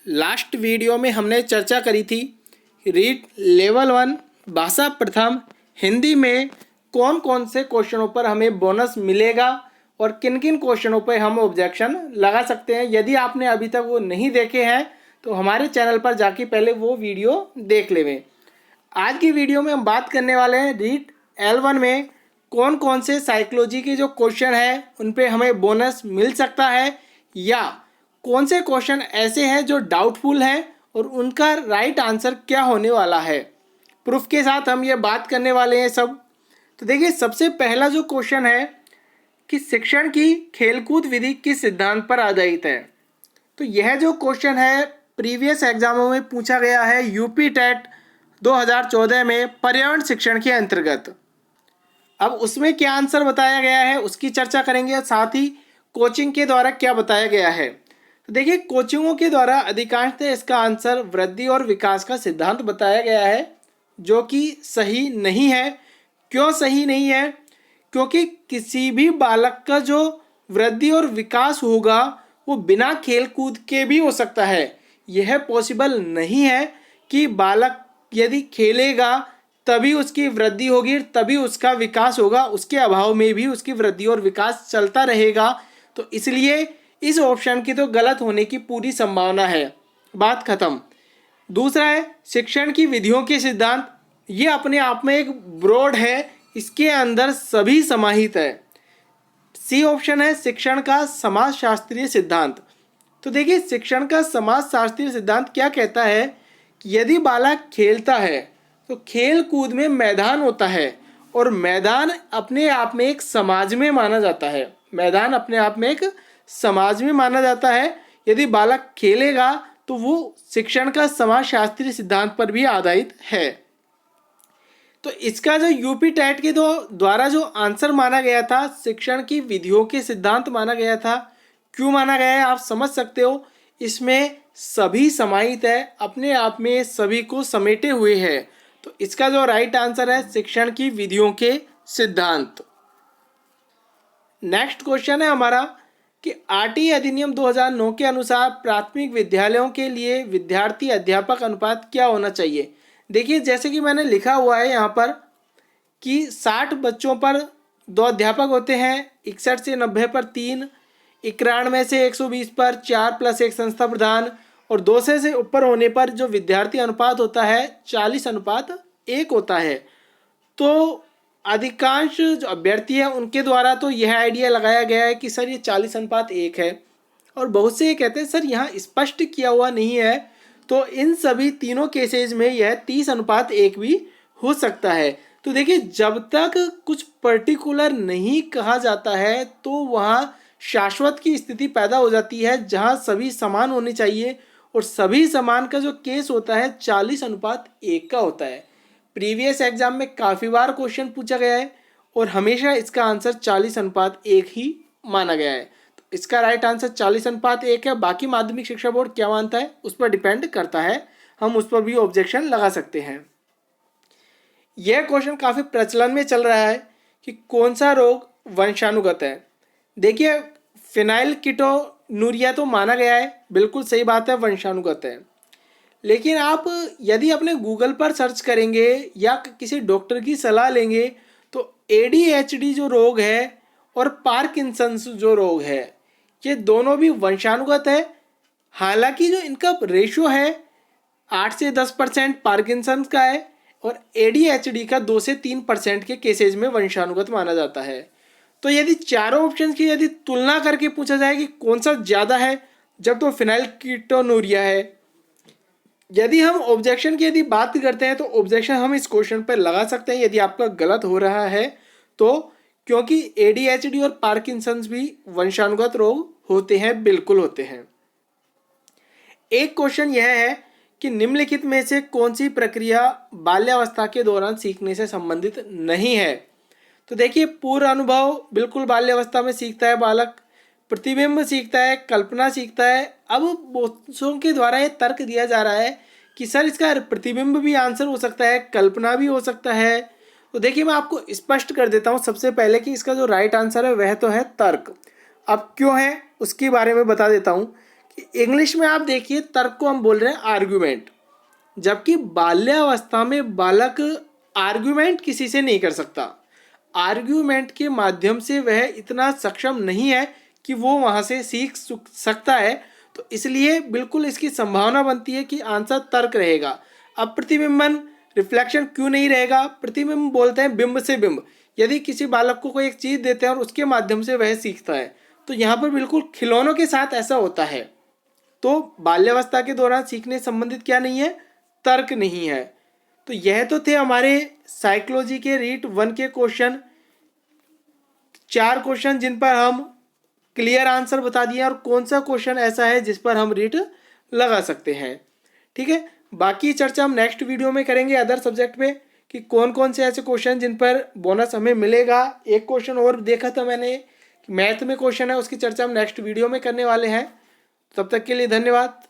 Last video में हमने चर्चा करी थी रीड लेवल 1 भाषा प्रथम हिंदी में कौन कौन से क्वेश्चनों पर हमें बोनस मिलेगा और किन किन क्वेश्चनों पर हम ऑब्जेक्शन लगा सकते हैं। यदि आपने अभी तक वो नहीं देखे हैं तो हमारे चैनल पर जाके पहले वो वीडियो देख लेवें। आज की वीडियो में हम बात करने वाले हैं रीड L1 में कौन कौन से साइकोलॉजी के जो क्वेश्चन हैं उन पे हमें बोनस मिल सकता है या कौन से क्वेश्चन ऐसे हैं जो डाउटफुल हैं और उनका राइट आंसर क्या होने वाला है। प्रूफ के साथ हम ये बात करने वाले हैं सब। तो देखिए, सबसे पहला जो क्वेश्चन है कि शिक्षण की खेलकूद विधि किस सिद्धांत पर आधारित है। तो यह जो क्वेश्चन है प्रीवियस एग्जामों में पूछा गया है यूपी टेट 2014 में पर्यावरण शिक्षण के अंतर्गत। अब उसमें क्या आंसर बताया गया है उसकी चर्चा करेंगे और साथ ही कोचिंग के द्वारा क्या बताया गया है। तो देखिए, कोचिंगों के द्वारा अधिकांशतः इसका आंसर वृद्धि और विकास का सिद्धांत बताया गया है, जो कि सही नहीं है। क्यों सही नहीं है? क्योंकि किसी भी बालक का जो वृद्धि और विकास होगा वो बिना खेल कूद के भी हो सकता है। यह पॉसिबल नहीं है कि बालक यदि खेलेगा तभी उसकी वृद्धि होगी, तभी उसका विकास होगा, उसके अभाव में भी उसकी वृद्धि और विकास चलता रहेगा। तो इसलिए इस ऑप्शन की तो गलत होने की पूरी संभावना है। बात खत्म। दूसरा है शिक्षण की विधियों के सिद्धांत। ये अपने आप में एक ब्रॉड है, इसके अंदर सभी समाहित है। सी ऑप्शन है शिक्षण का समाजशास्त्रीय सिद्धांत। तो देखिए, शिक्षण का समाजशास्त्रीय सिद्धांत क्या कहता है कि यदि बालक खेलता है तो खेल कूद में मैदान होता है और मैदान अपने आप में एक समाज में माना जाता है। मैदान अपने आप में एक समाज में माना जाता है। यदि बालक खेलेगा तो वो शिक्षण का समाजशास्त्रीय सिद्धांत पर भी आधारित है। तो इसका जो यूपी टेट के द्वारा जो आंसर माना गया था शिक्षण की विधियों के सिद्धांत माना गया था। क्यों माना गया है आप समझ सकते हो। इसमें सभी समाहित है, अपने आप में सभी को समेटे हुए है। तो इसका जो राइट आंसर है शिक्षण की विधियों के सिद्धांत। नेक्स्ट क्वेश्चन है हमारा कि आरटीई अधिनियम 2009 के अनुसार प्राथमिक विद्यालयों के लिए विद्यार्थी अध्यापक अनुपात क्या होना चाहिए। देखिए, जैसे कि मैंने लिखा हुआ है यहाँ पर कि 60 बच्चों पर 2 अध्यापक होते हैं, 61 से 90 पर 3, 91 से 120 पर 4 + 1 संस्था प्रधान और 200 से ऊपर होने पर जो विद्यार्थी अनुपात होता है 40:1 होता है। तो अधिकांश जो अभ्यर्थी हैं उनके द्वारा तो यह आइडिया लगाया गया है कि सर ये 40:1 है, और बहुत से ये कहते हैं सर यहाँ स्पष्ट किया हुआ नहीं है। तो इन सभी तीनों केसेज में यह 30:1 भी हो सकता है। तो देखिए, जब तक कुछ पर्टिकुलर नहीं कहा जाता है तो वहाँ शाश्वत की स्थिति पैदा हो जाती है जहाँ सभी समान होने चाहिए, और सभी समान का जो केस होता है 40:1 का होता है। प्रीवियस एग्जाम में काफ़ी बार क्वेश्चन पूछा गया है और हमेशा इसका आंसर 40:1 ही माना गया है। तो इसका राइट आंसर 40:1 है। बाकी माध्यमिक शिक्षा बोर्ड क्या मानता है उस पर डिपेंड करता है, हम उस पर भी ऑब्जेक्शन लगा सकते हैं। यह क्वेश्चन काफ़ी प्रचलन में चल रहा है कि कौन सा रोग वंशानुगत है। देखिए, फिनाइलकीटोनुरिया तो माना गया है, बिल्कुल सही बात है, वंशानुगत है। लेकिन आप यदि अपने गूगल पर सर्च करेंगे या किसी डॉक्टर की सलाह लेंगे तो ADHD जो रोग है और पार्किंसंस जो रोग है ये दोनों भी वंशानुगत है। हालांकि जो इनका रेशियो है 8 से 10% पार्किंसंस का है और ADHD का 2 से 3% के केसेज में वंशानुगत माना जाता है। तो यदि चारों ऑप्शन की यदि तुलना करके पूछा जाए कि कौन सा ज़्यादा है, जब तो फिनाइलकीटोनुरिया है। यदि हम ऑब्जेक्शन की यदि बात करते हैं तो ऑब्जेक्शन हम इस क्वेश्चन पर लगा सकते हैं यदि आपका गलत हो रहा है तो, क्योंकि ADHD और पार्किंसंस भी वंशानुगत रोग होते हैं, बिल्कुल होते हैं। एक क्वेश्चन यह है कि निम्नलिखित में से कौन सी प्रक्रिया बाल्यावस्था के दौरान सीखने से संबंधित नहीं है। तो देखिए, पूर्व अनुभव बिल्कुल बाल्यावस्था में सीखता है बालक, प्रतिबिंब सीखता है, कल्पना सीखता है। अब बच्चों के द्वारा ये तर्क दिया जा रहा है कि सर इसका प्रतिबिंब भी आंसर हो सकता है, कल्पना भी हो सकता है। तो देखिए, मैं आपको स्पष्ट कर देता हूँ सबसे पहले कि इसका जो राइट आंसर है वह तो है तर्क। अब क्यों है उसके बारे में बता देता हूँ इंग्लिश में आप देखिए तर्क को हम बोल रहे हैं आर्ग्यूमेंट, जबकि बाल्यावस्था में बालक आर्ग्यूमेंट किसी से नहीं कर सकता। आर्ग्यूमेंट के माध्यम से वह इतना सक्षम नहीं है कि वो वहाँ से सीख सकता है, तो इसलिए बिल्कुल इसकी संभावना बनती है कि आंसर तर्क रहेगा। अब प्रतिबिंबन रिफ्लेक्शन क्यों नहीं रहेगा? प्रतिबिंब बोलते हैं बिंब से बिंब। यदि किसी बालक को कोई एक चीज़ देते हैं और उसके माध्यम से वह सीखता है, तो यहाँ पर बिल्कुल खिलौनों के साथ ऐसा होता है। तो बाल्यावस्था के दौरान सीखने संबंधित क्या नहीं है? तर्क नहीं है। तो यह तो थे हमारे साइकोलॉजी के रीट 1 के क्वेश्चन, 4 क्वेश्चन जिन पर हम क्लियर आंसर बता दिए और कौन सा क्वेश्चन ऐसा है जिस पर हम रीट लगा सकते हैं। ठीक है, बाकी चर्चा हम नेक्स्ट वीडियो में करेंगे अदर सब्जेक्ट पे कि कौन कौन से ऐसे क्वेश्चन जिन पर बोनस हमें मिलेगा। एक क्वेश्चन और देखा था मैंने, मैथ में क्वेश्चन है, उसकी चर्चा हम नेक्स्ट वीडियो में करने वाले हैं। तब तक के लिए धन्यवाद।